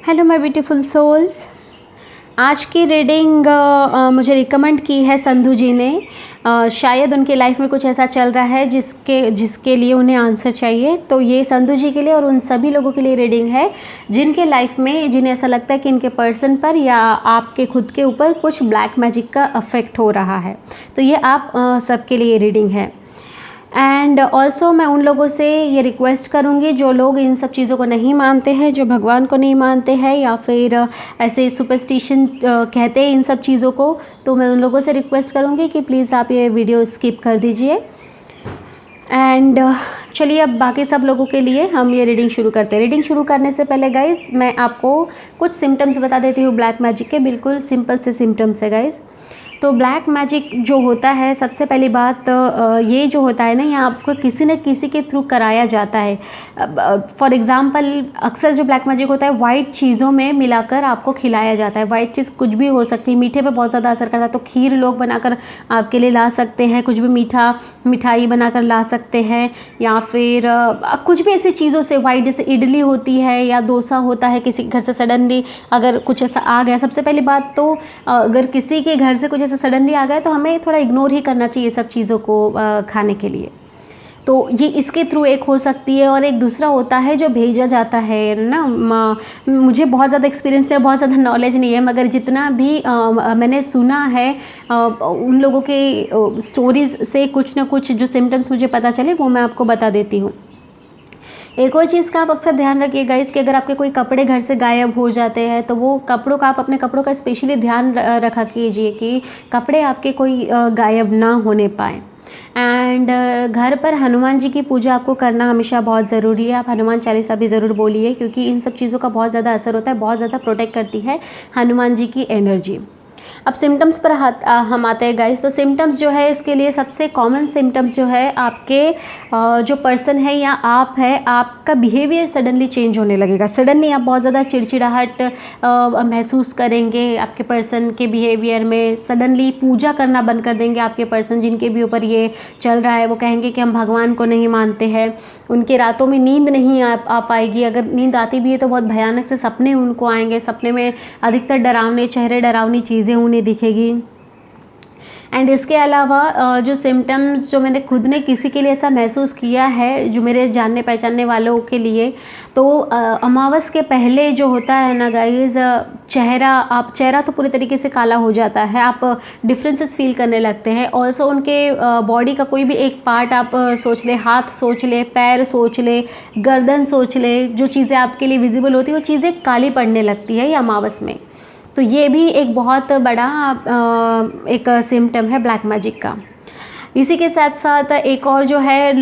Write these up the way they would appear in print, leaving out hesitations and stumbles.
Hello my beautiful souls. आज की reading मुझे रिकमेंड की है संधू जी ने। शायद उनके लाइफ में कुछ ऐसा चल रहा है जिसके लिए उन्हें आंसर चाहिए। तो ये संधू जी के लिए और उन सभी लोगों के लिए रीडिंग है जिनके लाइफ में जिन्हें ऐसा लगता है कि इनके पर्सन पर या आपके खुद के ऊपर कुछ ब्लैक मैजिक का अफेक्ट हो रहा है। तो ये आप सबके लिए रीडिंग है। एंड ऑल्सो मैं उन लोगों से ये रिक्वेस्ट करूँगी जो लोग इन सब चीज़ों को नहीं मानते हैं, जो भगवान को नहीं मानते हैं या फिर ऐसे सुपरस्टिशन कहते हैं इन सब चीज़ों को, तो मैं उन लोगों से रिक्वेस्ट करूँगी कि प्लीज़ आप ये वीडियो स्किप कर दीजिए। एंड चलिए अब बाकी सब लोगों के लिए हम ये रीडिंग शुरू करते हैं। रीडिंग शुरू करने से पहले गाइस मैं आपको कुछ सिम्टम्स बता देती हूँ ब्लैक मैजिक के। बिल्कुल सिंपल से सिम्टम्स है गाइस। तो ब्लैक मैजिक जो होता है, सबसे पहली बात ये जो होता है ना, ये आपको किसी न किसी के थ्रू कराया जाता है। फॉर एग्ज़ाम्पल अक्सर जो ब्लैक मैजिक होता है वाइट चीज़ों में मिलाकर आपको खिलाया जाता है। वाइट चीज़ कुछ भी हो सकती है, मीठे पे बहुत ज़्यादा असर करता है। तो खीर लोग बनाकर आपके लिए ला सकते हैं, कुछ भी मिठाई बनाकर ला सकते हैं, या फिर कुछ भी ऐसी चीज़ों से वाइट, जैसे इडली होती है या डोसा होता है, किसी के घर से सडनली अगर कुछ ऐसा आ गया। सबसे पहली बात तो अगर किसी के घर से कुछ ऐसा सडनली आ गया तो हमें थोड़ा इग्नोर ही करना चाहिए सब चीज़ों को खाने के लिए। तो ये इसके थ्रू एक हो सकती है। और एक दूसरा होता है जो भेजा जाता है ना। मुझे बहुत ज़्यादा एक्सपीरियंस है, बहुत ज़्यादा नॉलेज नहीं है, मगर जितना भी मैंने सुना है उन लोगों के स्टोरीज़ से कुछ ना कुछ जो सिम्टम्स मुझे पता चले वो मैं आपको बता देती हूँ। एक और चीज़ का आप अक्सर ध्यान रखिएगा इसके, अगर आपके कोई कपड़े घर से गायब हो जाते हैं तो वो कपड़ों का, आप अपने कपड़ों का स्पेशली ध्यान रखा कीजिए कि कपड़े आपके कोई गायब ना होने पाए। एंड घर पर हनुमान जी की पूजा आपको करना हमेशा बहुत ज़रूरी है। आप हनुमान चालीसा भी ज़रूर बोलिए, क्योंकि इन सब चीज़ों का बहुत ज़्यादा असर होता है, बहुत ज़्यादा प्रोटेक्ट करती है हनुमान जी की एनर्जी। अब सिम्टम्स पर हम आते हैं गाइस। तो सिम्टम्स जो है इसके लिए सबसे कॉमन सिम्टम्स जो है, आपके जो पर्सन है या आप है, आपका बिहेवियर सडनली चेंज होने लगेगा। सडनली आप बहुत ज़्यादा चिड़चिड़ाहट महसूस करेंगे आपके पर्सन के बिहेवियर में। सडनली पूजा करना बंद कर देंगे आपके पर्सन, जिनके भी ऊपर ये चल रहा है। वो कहेंगे कि हम भगवान को नहीं मानते हैं। उनके रातों में नींद नहीं आ पाएगी। अगर नींद आती भी है तो बहुत भयानक से सपने उनको आएंगे। सपने में अधिकतर डरावने चेहरे, डरावनी चीज़ें उन्हें दिखेगी। एंड इसके अलावा जो सिम्टम्स जो मैंने खुद ने किसी के लिए ऐसा महसूस किया है, जो मेरे जानने पहचानने वालों के लिए, तो अमावस के पहले जो होता है ना गाइज, चेहरा तो पूरी तरीके से काला हो जाता है। आप डिफरेंसेस फील करने लगते हैं। ऑल्सो उनके बॉडी का कोई भी एक पार्ट आप सोच ले, हाथ सोच ले, पैर सोच ले, गर्दन सोच ले, जो चीज़ें आपके लिए विजिबल होती है वो चीज़ें काली पड़ने लगती है ये अमावस में। तो ये भी एक बहुत बड़ा एक सिम्टम है ब्लैक मैजिक का। इसी के साथ साथ एक और जो है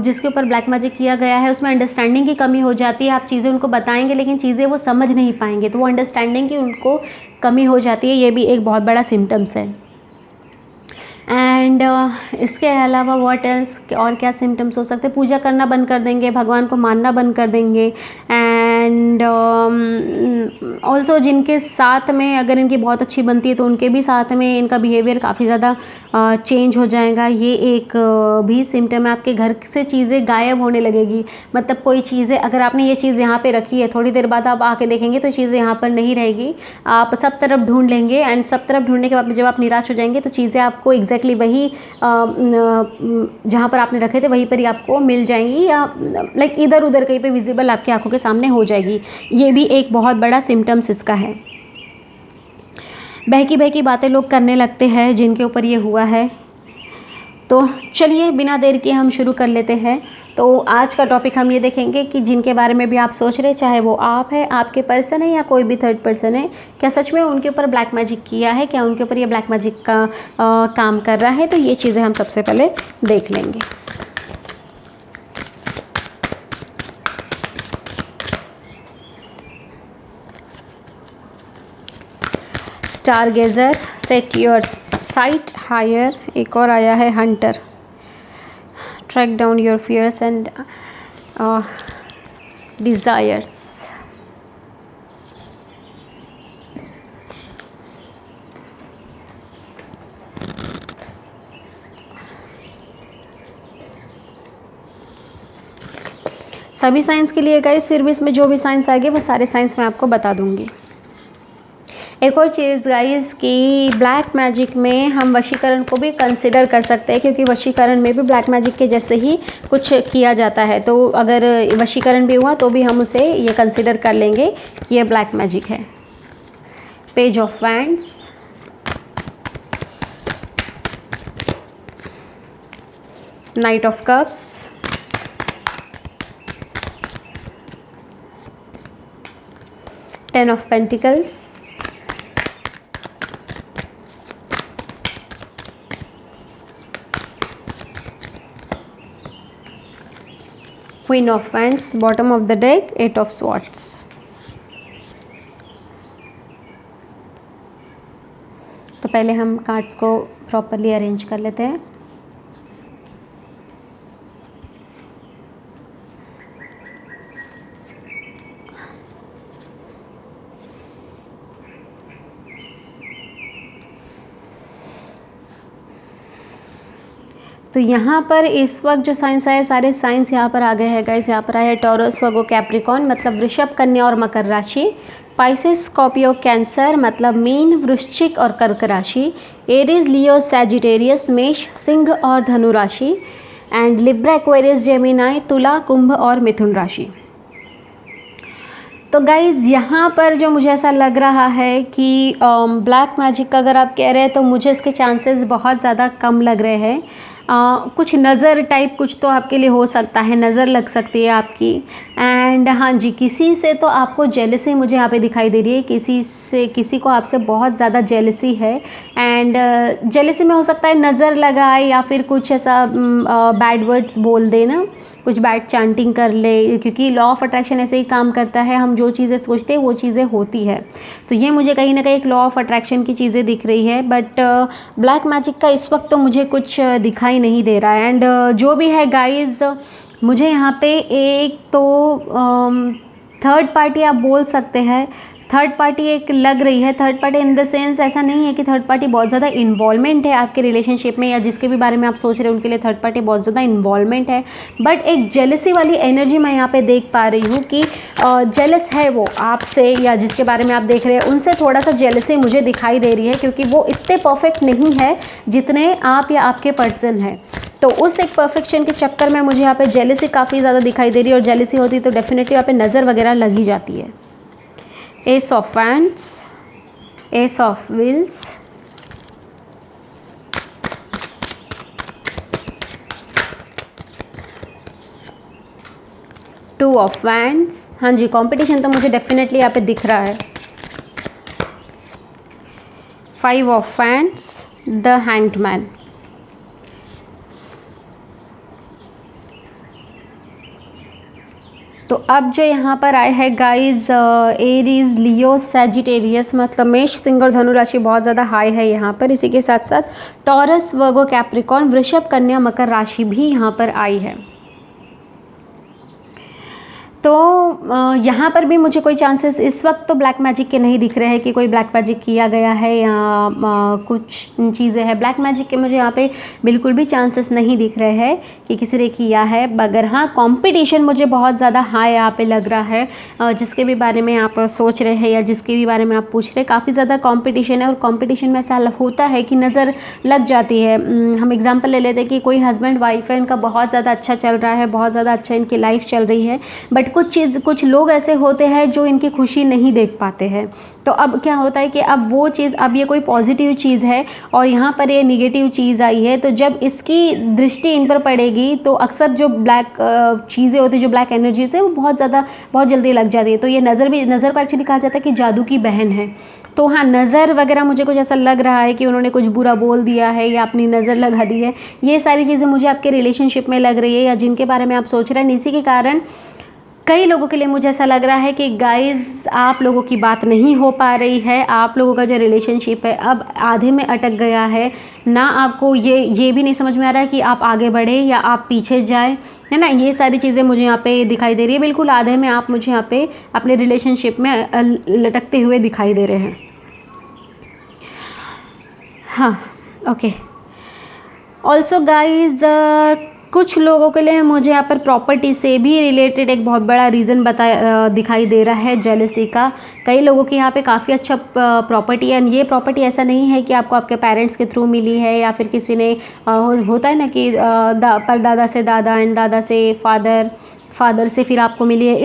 जिसके ऊपर ब्लैक मैजिक किया गया है, उसमें अंडरस्टैंडिंग की कमी हो जाती है। आप चीज़ें उनको बताएंगे लेकिन चीज़ें वो समझ नहीं पाएंगे, तो वो अंडरस्टैंडिंग की उनको कमी हो जाती है। ये भी एक बहुत बड़ा सिम्टम्स है। एंड इसके अलावा व्हाट एल्स, और क्या सिम्टम्स हो सकते हैं? पूजा करना बंद कर देंगे, भगवान को मानना बंद कर देंगे। एंड ऑल्सो जिनके साथ में अगर इनकी बहुत अच्छी बनती है तो उनके भी साथ में इनका बिहेवियर काफ़ी ज़्यादा चेंज हो जाएगा। ये एक भी सिम्टम है। आपके घर से चीज़ें गायब होने लगेगी। मतलब कोई चीज़ें, अगर आपने ये चीज़ यहाँ पे रखी है, थोड़ी देर बाद आप आके देखेंगे तो चीज़ें यहाँ पर नहीं रहेगी। आप सब तरफ ढूंढ लेंगे एंड सब तरफ ढूंढने के बाद जब आप निराश हो जाएंगे तो चीज़ें आपको एग्जैक्टली वही जहाँ पर आपने रखे थे वहीं पर ही आपको मिल जाएंगी, या लाइक इधर उधर कहीं पे विजिबल आपकी आंखों के सामने हो जाएगी। ये भी एक बहुत बड़ा सिम्टम्स इसका है। बहकी बहकी बातें लोग करने लगते हैं जिनके ऊपर ये हुआ है। तो चलिए बिना देर किए हम शुरू कर लेते हैं। तो आज का टॉपिक हम ये देखेंगे कि जिनके बारे में भी आप सोच रहे, चाहे वो आप है, आपके पर्सन है या कोई भी थर्ड पर्सन है, क्या सच में उनके ऊपर ब्लैक मैजिक किया है, क्या उनके ऊपर ये ब्लैक मैजिक का काम कर रहा है। तो ये चीज़ें हम सबसे पहले देख लेंगे। Star gazer, set your sight higher. एक और आया है hunter, track down your fears and desires. सभी साइंस के लिए गाइस, फिर भी इसमें जो भी साइंस आएंगे वो सारे साइंस मैं आपको बता दूंगी। एक और चीज़ गाइस कि ब्लैक मैजिक में हम वशीकरण को भी कंसिडर कर सकते हैं, क्योंकि वशीकरण में भी ब्लैक मैजिक के जैसे ही कुछ किया जाता है। तो अगर वशीकरण भी हुआ तो भी हम उसे ये कंसिडर कर लेंगे कि ये ब्लैक मैजिक है। Page of wands, knight of cups, ten of pentacles, queen of wands, bottom of the deck, eight of swords. तो पहले हम कार्ड्स को प्रॉपरली अरेंज कर लेते हैं। तो यहाँ पर इस वक्त जो साइंस आए, सारे साइंस यहाँ पर आ गए हैं गाइस। यहाँ पर आए हैं टॉरस, वर्गो, कैप्रिकॉर्न मतलब वृषभ, कन्या और मकर राशि, पाइसेस, स्कॉर्पियो, कैंसर मतलब मीन, वृश्चिक और कर्क राशि, एरीज, लियो, सैजिटेरियस, मेष, सिंह और धनु राशि, एंड लिब्रा, एक्वेरियस, जेमिनाई, तुला, कुंभ और मिथुन राशि। तो गाइज़ यहाँ पर जो मुझे ऐसा लग रहा है कि ब्लैक मैजिक का अगर आप कह रहे हैं तो मुझे इसके चांसेस बहुत ज़्यादा कम लग रहे हैं। कुछ नज़र टाइप कुछ तो आपके लिए हो सकता है, नज़र लग सकती है आपकी। एंड हाँ जी, किसी से तो आपको जेलसी मुझे यहाँ पे दिखाई दे रही है, किसी को आपसे बहुत ज़्यादा जेलसी है। एंड जेलसी में हो सकता है नज़र लगाए या फिर कुछ ऐसा बैड वर्ड्स बोल दे ना, कुछ बैड चैंटिंग कर ले, क्योंकि लॉ ऑफ अट्रैक्शन ऐसे ही काम करता है, हम जो चीज़ें सोचते हैं वो चीज़ें होती है। तो ये मुझे कहीं ना कहीं एक लॉ ऑफ अट्रैक्शन की चीज़ें दिख रही है। बट ब्लैक मैजिक का इस वक्त तो मुझे कुछ दिखाई नहीं दे रहा है। एंड जो भी है गाइज, मुझे यहाँ पे एक तो थर्ड पार्टी आप बोल सकते हैं, थर्ड पार्टी एक लग रही है। Third party in the sense ऐसा नहीं है कि थर्ड पार्टी बहुत ज़्यादा इन्वॉल्वमेंट है आपके रिलेशनशिप में, या जिसके भी बारे में आप सोच रहे हैं उनके लिए थर्ड पार्टी बहुत ज़्यादा इन्वॉल्वमेंट है। बट एक जेलसी वाली एनर्जी मैं यहाँ पे देख पा रही हूँ कि जेलस है वो आपसे, या जिसके बारे में आप देख रहे हैं उनसे थोड़ा सा जेलसी मुझे दिखाई दे रही है, क्योंकि वो इतने परफेक्ट नहीं है जितने आप या आपके पर्सन हैं। तो उस एक परफेक्शन के चक्कर में मुझे यहाँ पे जेलसी काफ़ी ज़्यादा दिखाई दे रही है, और जेलसी होती तो डेफिनेटली यहाँ पे नज़र वगैरह लगी जाती है। S of wands, S of wheels, two of wands. हाँ जी, कंपटीशन तो मुझे डेफिनेटली यहाँ पे दिख रहा है। Five of wands, the hanged man. तो अब जो यहाँ पर आए हैं गाइज, एरीज, लियो, सैजिटेरियस मतलब मेष, सिंह और धनु राशि बहुत ज़्यादा हाई है यहाँ पर। इसी के साथ साथ टॉरस, वर्गो, कैप्रिकॉर्न, वृषभ, कन्या, मकर राशि भी यहाँ पर आई है। तो यहाँ पर भी मुझे कोई चांसेस इस वक्त तो ब्लैक मैजिक के नहीं दिख रहे हैं कि कोई ब्लैक मैजिक किया गया है या कुछ कुछ चीज़ें हैं। ब्लैक मैजिक के मुझे यहाँ पे बिल्कुल भी चांसेस नहीं दिख रहे हैं कि किसी ने किया है। मगर हाँ, कंपटीशन मुझे बहुत ज़्यादा हाई यहाँ पे लग रहा है। जिसके भी बारे में आप सोच रहे हैं या जिसके भी बारे में आप पूछ रहे हैं, काफ़ी ज़्यादा कंपटीशन है। और कंपटीशन में ऐसा होता है कि नज़र लग जाती है। हम एग्जाम्पल ले लेते हैं कि कोई हस्बैंड वाइफ है, इनका बहुत ज़्यादा अच्छा चल रहा है, बहुत ज़्यादा अच्छा इनकी लाइफ चल रही है, बट कुछ लोग ऐसे होते हैं जो इनकी खुशी नहीं देख पाते हैं। तो अब क्या होता है कि अब वो चीज़, अब ये कोई पॉजिटिव चीज़ है और यहाँ पर ये निगेटिव चीज़ आई है, तो जब इसकी दृष्टि इन पर पड़ेगी तो अक्सर जो ब्लैक चीज़ें होती है, जो ब्लैक एनर्जीज है, वो बहुत जल्दी लग जाती है। तो ये नज़र को एक्चुअली कहा जाता है कि जादू की बहन है। तो हाँ, नज़र वगैरह मुझे कुछ ऐसा लग रहा है कि उन्होंने कुछ बुरा बोल दिया है या अपनी नज़र लगा दी है। ये सारी चीज़ें मुझे आपके रिलेशनशिप में लग रही है या जिनके बारे में आप सोच रहे हैं। इसी के कारण कई लोगों के लिए मुझे ऐसा लग रहा है कि गाइज़, आप लोगों की बात नहीं हो पा रही है। आप लोगों का जो रिलेशनशिप है अब आधे में अटक गया है ना। आपको ये भी नहीं समझ में आ रहा है कि आप आगे बढ़े या आप पीछे जाए, है ना। ये सारी चीज़ें मुझे यहाँ पे दिखाई दे रही है। बिल्कुल आधे में आप मुझे यहाँ पे अपने रिलेशनशिप में लटकते हुए दिखाई दे रहे हैं। हाँ, ओके। ऑल्सो गाइज, कुछ लोगों के लिए मुझे यहाँ पर प्रॉपर्टी से भी रिलेटेड एक बहुत बड़ा रीज़न दिखाई दे रहा है जेलसी का। कई लोगों के यहाँ पे काफ़ी अच्छा प्रॉपर्टी है। ये प्रॉपर्टी ऐसा नहीं है कि आपको आपके पेरेंट्स के थ्रू मिली है या फिर किसी ने होता है ना कि परदादा से दादा एंड दादा से फादर से फिर आपको मिली है।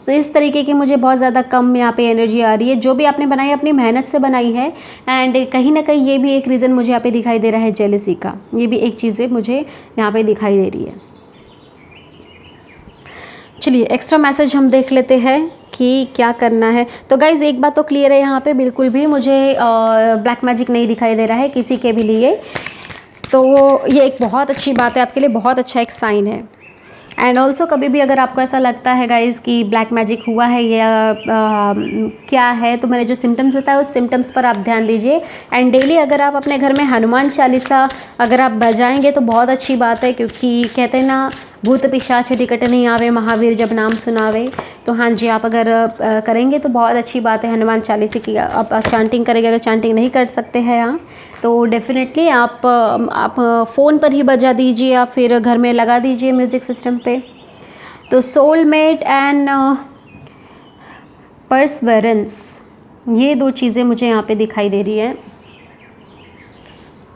इस तरीके की मुझे बहुत ज़्यादा कम यहाँ पे एनर्जी आ रही है। जो भी आपने बनाई अपनी मेहनत से बनाई है एंड कहीं ना कहीं ये भी एक रीज़न मुझे यहाँ पे दिखाई दे रहा है जेलसी का। ये भी एक चीज़ें मुझे यहाँ पे दिखाई दे रही है। चलिए एक्स्ट्रा मैसेज हम देख लेते हैं कि क्या करना है। तो गाइज़ एक बात तो क्लियर है, यहाँ पे बिल्कुल भी मुझे ब्लैक मैजिक नहीं दिखाई दे रहा है किसी के भी लिए। तो ये एक बहुत अच्छी बात है आपके लिए, बहुत अच्छा एक साइन है। एंड ऑल्सो कभी भी अगर आपको ऐसा लगता है गाइज़ कि ब्लैक मैजिक हुआ है या क्या है, तो मैंने जो सिम्टम्स बताया उस सिम्टम्स पर आप ध्यान दीजिए। एंड डेली अगर आप अपने घर में हनुमान चालीसा अगर आप बजाएंगे तो बहुत अच्छी बात है, क्योंकि कहते हैं ना भूत पिशाच निकट नहीं आवे, महावीर जब नाम सुनावे। तो हाँ जी, आप अगर करेंगे तो बहुत अच्छी बात है हनुमान चालीसा की। आप चांटिंग करेंगे, अगर चांटिंग नहीं कर सकते हैं आप तो डेफिनेटली आप फ़ोन पर ही बजा दीजिए या फिर घर में लगा दीजिए म्यूज़िक सिस्टम पे। तो सोलमेट एंड परसवेरेंस, ये दो चीज़ें मुझे यहाँ पे दिखाई दे रही है।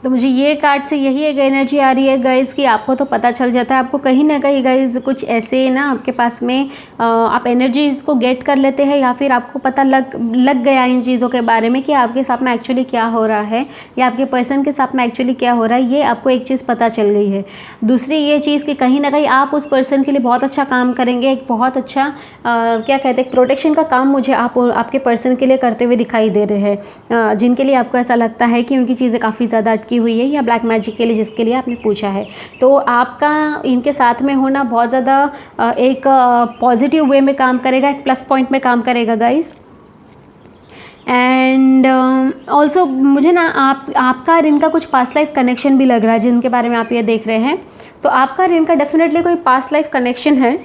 तो मुझे ये कार्ड से यही एक एनर्जी आ रही है गाइज़ कि आपको तो पता चल जाता है, आपको कहीं ना कहीं गाइज़ कुछ ऐसे ना आपके पास में आप एनर्जीज़ को गेट कर लेते हैं या फिर आपको पता लग गया इन चीज़ों के बारे में कि आपके साथ में एक्चुअली क्या हो रहा है या आपके पर्सन के साथ में एक्चुअली क्या हो रहा है। ये आपको एक चीज़ पता चल गई है। दूसरी ये चीज़ कि कहीं ना कहीं आप उस पर्सन के लिए बहुत अच्छा काम करेंगे, एक बहुत अच्छा क्या कहते हैं प्रोटेक्शन का काम मुझे आपके पर्सन के लिए करते हुए दिखाई दे रहे हैं, जिनके लिए आपको ऐसा लगता है कि उनकी चीज़ें काफ़ी ज़्यादा अटकी हुई है या ब्लैक मैजिक के लिए जिसके लिए आपने पूछा है। तो आपका इनके साथ में होना बहुत ज़्यादा एक पॉजिटिव वे में काम करेगा, एक प्लस पॉइंट में काम करेगा गाइस। एंड ऑल्सो मुझे ना आपका और इनका कुछ पास्ट लाइफ कनेक्शन भी लग रहा है, जिनके बारे में आप ये देख रहे हैं। तो आपका और इनका डेफिनेटली कोई पास्ट लाइफ कनेक्शन है।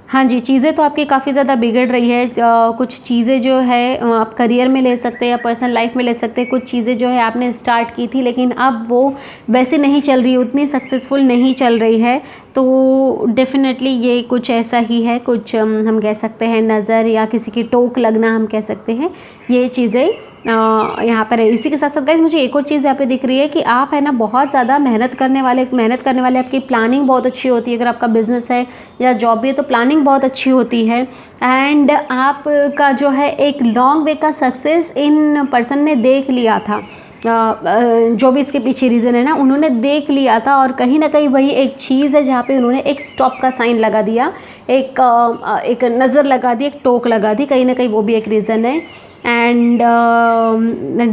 हाँ जी, चीज़ें तो आपकी काफ़ी ज़्यादा बिगड़ रही है। कुछ चीज़ें जो है आप करियर में ले सकते हैं या पर्सनल लाइफ में ले सकते हैं। कुछ चीज़ें जो है आपने स्टार्ट की थी लेकिन अब वो वैसे नहीं चल रही, उतनी सक्सेसफुल नहीं चल रही है। तो डेफिनेटली ये कुछ ऐसा ही है, कुछ हम कह सकते हैं नज़र या किसी की टोक लगना हम कह सकते हैं, ये चीज़ें यहाँ पर है। इसी के साथ साथ गाइस मुझे एक और चीज़ यहाँ पे दिख रही है कि आप है ना बहुत ज़्यादा मेहनत करने वाले आपकी प्लानिंग बहुत अच्छी होती है। अगर आपका बिज़नेस है या जॉब भी है तो प्लानिंग बहुत अच्छी होती है। एंड आपका जो है एक लॉन्ग वे का सक्सेस इन पर्सन ने देख लिया था। जो भी इसके पीछे रीज़न है ना, उन्होंने देख लिया था और कहीं ना कहीं वही एक चीज़ है जहाँ पे उन्होंने एक स्टॉप का साइन लगा दिया, एक नज़र लगा दी, एक टोक लगा दी, कहीं ना कहीं वो भी एक रीज़न है। And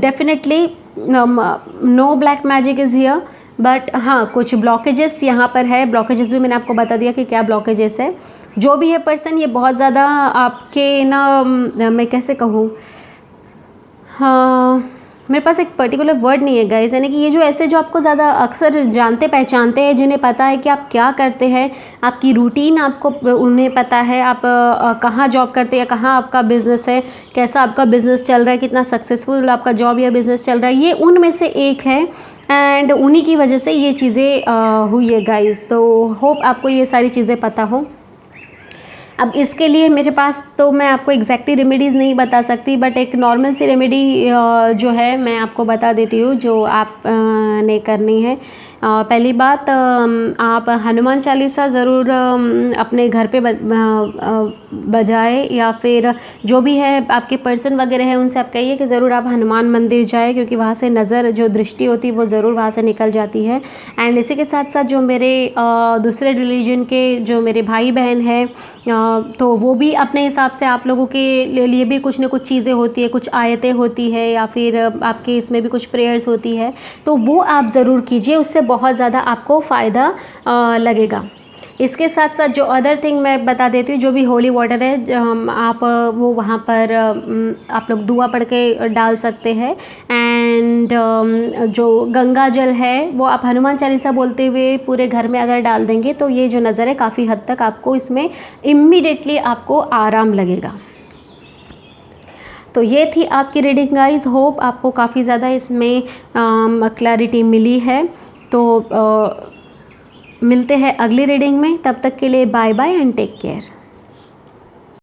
definitely no black magic is here, but हाँ कुछ ब्लॉकेजेस यहाँ पर है। ब्लॉकेजेस भी मैंने आपको बता दिया कि क्या ब्लॉकेजेस है। जो भी है पर्सन ये बहुत ज़्यादा आपके ना मैं कैसे कहूँ, हाँ मेरे पास एक पर्टिकुलर वर्ड नहीं है गाइस, यानी कि ये जो ऐसे जो आपको ज़्यादा अक्सर जानते पहचानते हैं, जिन्हें पता है कि आप क्या करते हैं, आपकी रूटीन आपको उन्हें पता है, आप कहाँ जॉब करते हैं, कहाँ आपका बिज़नेस है, कैसा आपका बिज़नेस चल रहा है, कितना सक्सेसफुल आपका जॉब या बिज़नेस चल रहा है, ये उनमें से एक है। एंड उन्हीं की वजह से ये चीज़ें हुई है गाइस। तो होप आपको ये सारी चीज़ें पता हो। अब इसके लिए मेरे पास तो मैं आपको एग्जैक्टली रेमेडीज़ नहीं बता सकती, बट एक नॉर्मल सी रेमेडी जो है मैं आपको बता देती हूँ जो आप ने करनी है। पहली बात, आप हनुमान चालीसा ज़रूर अपने घर पे बजाए या फिर जो भी है आपके पर्सन वगैरह है उनसे आप कहिए कि ज़रूर आप हनुमान मंदिर जाए, क्योंकि वहाँ से नज़र जो दृष्टि होती है वो ज़रूर वहाँ से निकल जाती है। एंड इसी के साथ साथ जो मेरे दूसरे रिलीजन के जो मेरे भाई बहन हैं, तो वो भी अपने हिसाब से आप लोगों के लिए भी कुछ न कुछ चीज़ें होती है, कुछ आयतें होती है या फिर आपके इसमें भी कुछ प्रेयर्स होती है, तो वो आप ज़रूर कीजिए, उससे बहुत ज़्यादा आपको फ़ायदा लगेगा। इसके साथ साथ जो अदर थिंग मैं बता देती हूँ, जो भी होली वाटर है आप वो वहाँ पर आप लोग दुआ पढ़ के डाल सकते हैं। एंड जो गंगा जल है वो आप हनुमान चालीसा बोलते हुए पूरे घर में अगर डाल देंगे तो ये जो नज़र है काफ़ी हद तक आपको इसमें इम्मीडिएटली आपको आराम लगेगा। तो ये थी आपकी रीडिंग गाइस। होप आपको काफ़ी ज़्यादा इसमें क्लैरिटी मिली है। तो मिलते हैं अगली रीडिंग में, तब तक के लिए bye bye and take care.